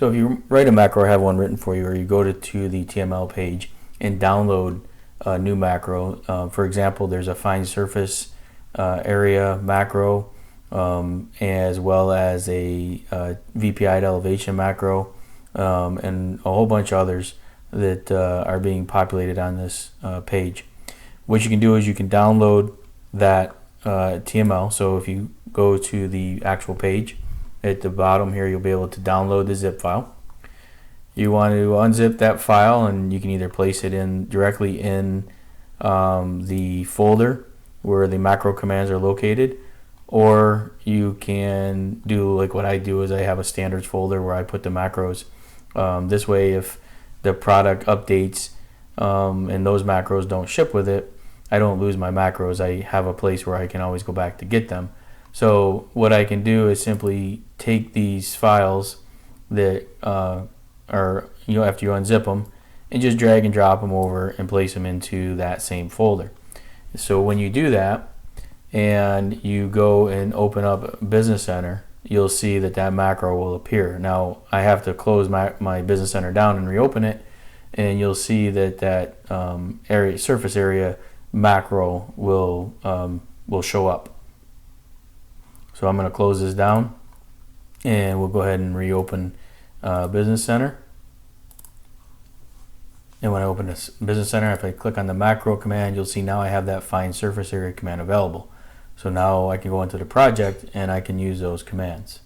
So if you write a macro, I have one written for you, or you go to the TML page and download a new macro. For example, there's a fine surface area macro, as well as a VPI elevation macro, and a whole bunch of others that are being populated on this page. What you can do is you can download that TML. So if you go to the actual page, at the bottom here, you'll be able to download the zip file. You want to unzip that file, and you can either place it in directly in the folder where the macro commands are located, or you can do like what I do is I have a standards folder where I put the macros. This way, if the product updates and those macros don't ship with it, I don't lose my macros. I have a place where I can always go back to get them. So what I can do is simply take these files that are, after you unzip them, and just drag and drop them over and place them into that same folder. So when you do that and you go and open up Business Center, you'll see that that macro will appear. Now I have to close my Business Center down and reopen it, and you'll see that that surface area macro will show up. So I'm going to close this down, and we'll go ahead and reopen Business Center. And when I open this Business Center, if I click on the macro command, you'll see now I have that fine surface area command available. So now I can go into the project and I can use those commands.